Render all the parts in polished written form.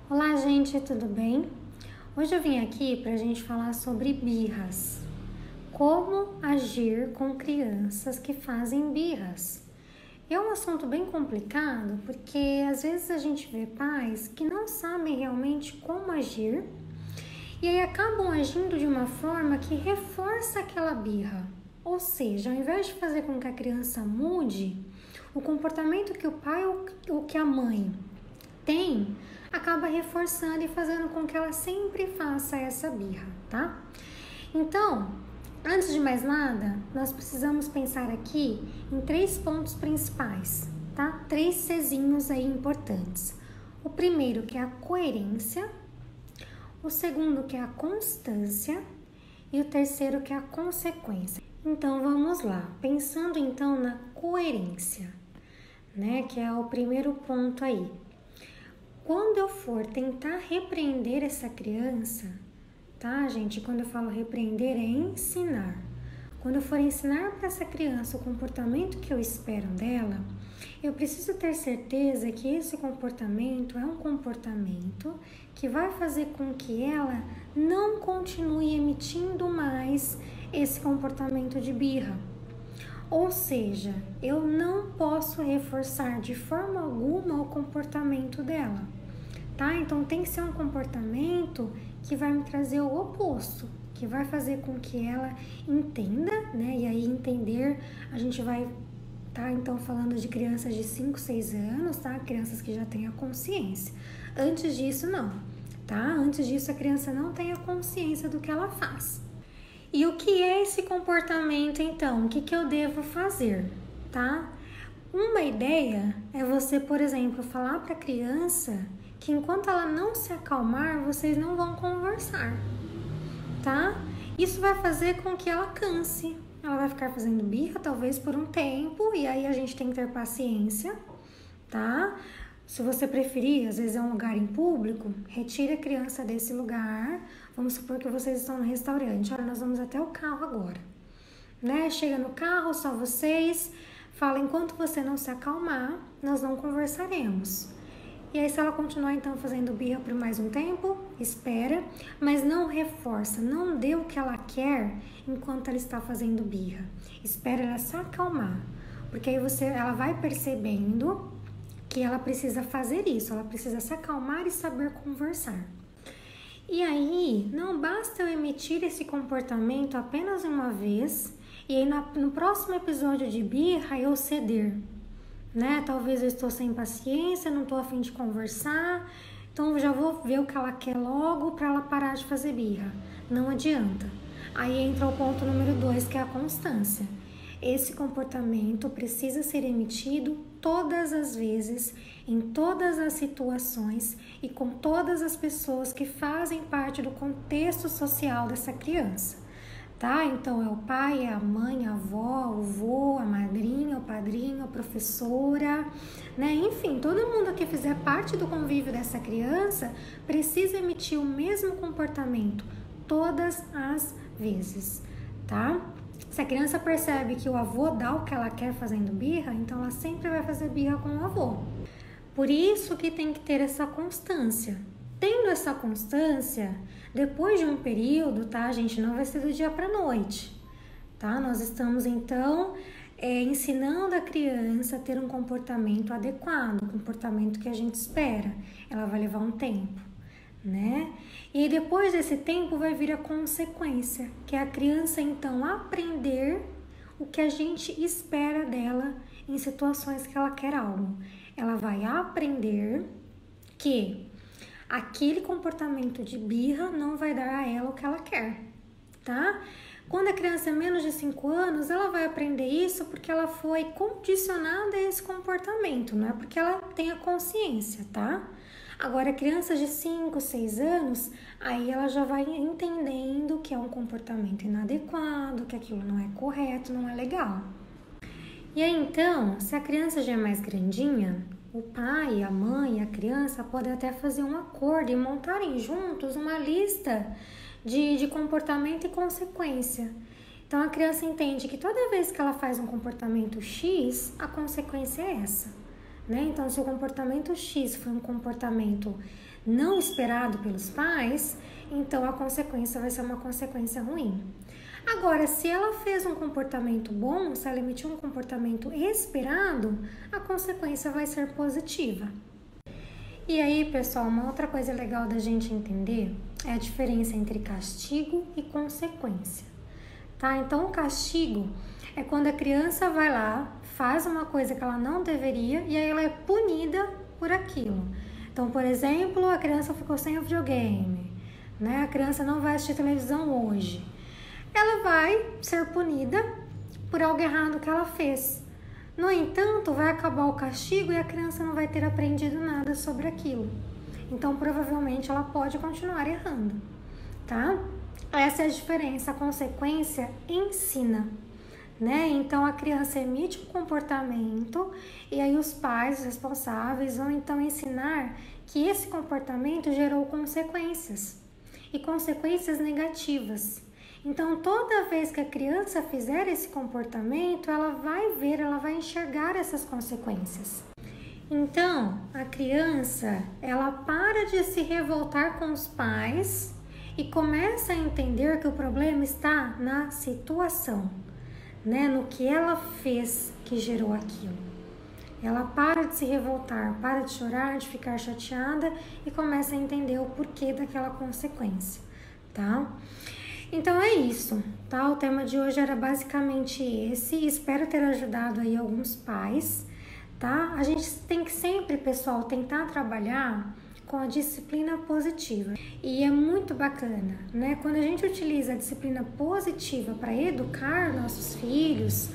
Olá, gente, tudo bem? Hoje eu vim aqui para a gente falar sobre birras. Como agir com crianças que fazem birras. É um assunto bem complicado porque às vezes a gente vê pais que não sabem realmente como agir e aí acabam agindo de uma forma que reforça aquela birra. Ou seja, ao invés de fazer com que a criança mude, o comportamento que o pai ou que a mãe tem, acaba reforçando e fazendo com que ela sempre faça essa birra, tá? Então, antes de mais nada, nós precisamos pensar aqui em 3 pontos principais, tá? 3 Czinhos aí importantes. O primeiro que é a coerência, o segundo que é a constância e o terceiro que é a consequência. Então, vamos lá. Pensando então na coerência, né? Que é o primeiro ponto aí. Quando eu for tentar repreender essa criança, tá, gente? Quando eu falo repreender, é ensinar. Quando eu for ensinar para essa criança o comportamento que eu espero dela, eu preciso ter certeza que esse comportamento é um comportamento que vai fazer com que ela não continue emitindo mais esse comportamento de birra. Ou seja, eu não posso reforçar de forma alguma o comportamento dela, tá? Então tem que ser um comportamento que vai me trazer o oposto, que vai fazer com que ela entenda, né? E aí entender, a gente vai tá então falando de crianças de 5, 6 anos, tá? Crianças que já têm a consciência. Antes disso, não, tá? Antes disso, a criança não tem a consciência do que ela faz. E o que é esse comportamento, então? O que eu devo fazer, tá? Uma ideia é você, por exemplo, falar para a criança que enquanto ela não se acalmar, vocês não vão conversar, tá? Isso vai fazer com que ela canse. Ela vai ficar fazendo birra, talvez por um tempo, e aí a gente tem que ter paciência, tá? Se você preferir, às vezes é um lugar em público, retire a criança desse lugar. Vamos supor que vocês estão no restaurante. Olha, nós vamos até o carro agora, né? Chega no carro, só vocês. Fala, enquanto você não se acalmar, nós não conversaremos. E aí, se ela continuar, então, fazendo birra por mais um tempo, espera, mas não reforça, não dê o que ela quer enquanto ela está fazendo birra. Espera ela se acalmar, porque aí ela vai percebendo que ela precisa fazer isso, ela precisa se acalmar e saber conversar. E aí, não basta eu emitir esse comportamento apenas uma vez e aí no próximo episódio de birra eu ceder, né? Talvez eu estou sem paciência, não estou a fim de conversar, então já vou ver o que ela quer logo para ela parar de fazer birra. Não adianta. Aí entra o ponto número 2, que é a constância. Esse comportamento precisa ser emitido todas as vezes, em todas as situações e com todas as pessoas que fazem parte do contexto social dessa criança, tá? Então é o pai, é a mãe, a avó, o vô, a madrinha, o padrinho, a professora, né? Enfim, todo mundo que fizer parte do convívio dessa criança precisa emitir o mesmo comportamento todas as vezes, tá? Se a criança percebe que o avô dá o que ela quer fazendo birra, então ela sempre vai fazer birra com o avô. Por isso que tem que ter essa constância. Tendo essa constância, depois de um período, tá, gente, não vai ser do dia para noite, tá? Nós estamos, então, ensinando a criança a ter um comportamento adequado, um comportamento que a gente espera. Ela vai levar um tempo, né? E aí, depois desse tempo vai vir a consequência, que é a criança então aprender o que a gente espera dela em situações que ela quer algo. Ela vai aprender que aquele comportamento de birra não vai dar a ela o que ela quer, tá? Quando a criança é menos de 5 anos, ela vai aprender isso porque ela foi condicionada a esse comportamento, não é porque ela tenha consciência, tá? Agora, crianças de 5, 6 anos, aí ela já vai entendendo que é um comportamento inadequado, que aquilo não é correto, não é legal. E aí, então, se a criança já é mais grandinha, o pai, a mãe, a criança podem até fazer um acordo e montarem juntos uma lista de comportamento e consequência. Então, a criança entende que toda vez que ela faz um comportamento X, a consequência é essa, né? Então, se o comportamento X foi um comportamento não esperado pelos pais, então a consequência vai ser uma consequência ruim. Agora, se ela fez um comportamento bom, se ela emitiu um comportamento esperado, a consequência vai ser positiva. E aí, pessoal, uma outra coisa legal da gente entender é a diferença entre castigo e consequência, tá? Então, o castigo é quando a criança vai lá, faz uma coisa que ela não deveria e aí ela é punida por aquilo. Então, por exemplo, a criança ficou sem o videogame, né? A criança não vai assistir televisão hoje. Ela vai ser punida por algo errado que ela fez. No entanto, vai acabar o castigo e a criança não vai ter aprendido nada sobre aquilo. Então, provavelmente, ela pode continuar errando, tá? Essa é a diferença. A consequência ensina, né? Então, a criança emite um comportamento e aí os pais, os responsáveis, vão então ensinar que esse comportamento gerou consequências e consequências negativas. Então, toda vez que a criança fizer esse comportamento, ela vai ver, ela vai enxergar essas consequências. Então, a criança, ela para de se revoltar com os pais e começa a entender que o problema está na situação, né? No que ela fez que gerou aquilo. Ela para de se revoltar, para de chorar, de ficar chateada e começa a entender o porquê daquela consequência, tá? Então é isso, tá? O tema de hoje era basicamente esse. Espero ter ajudado aí alguns pais, tá? A gente tem que sempre, pessoal, tentar trabalhar com a disciplina positiva. E é muito bacana, né? Quando a gente utiliza a disciplina positiva para educar nossos filhos,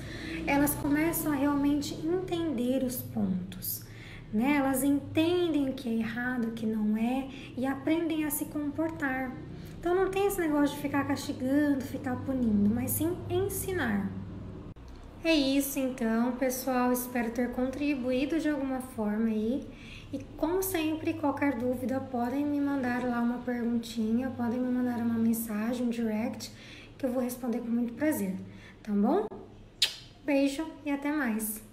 elas começam a realmente entender os pontos, né? Elas entendem o que é errado, o que não é e aprendem a se comportar. Então não tem esse negócio de ficar castigando, ficar punindo, mas sim ensinar. É isso então, pessoal. Espero ter contribuído de alguma forma aí. E como sempre, qualquer dúvida, podem me mandar lá uma perguntinha, podem me mandar uma mensagem, um direct, que eu vou responder com muito prazer, tá bom? Beijo e até mais!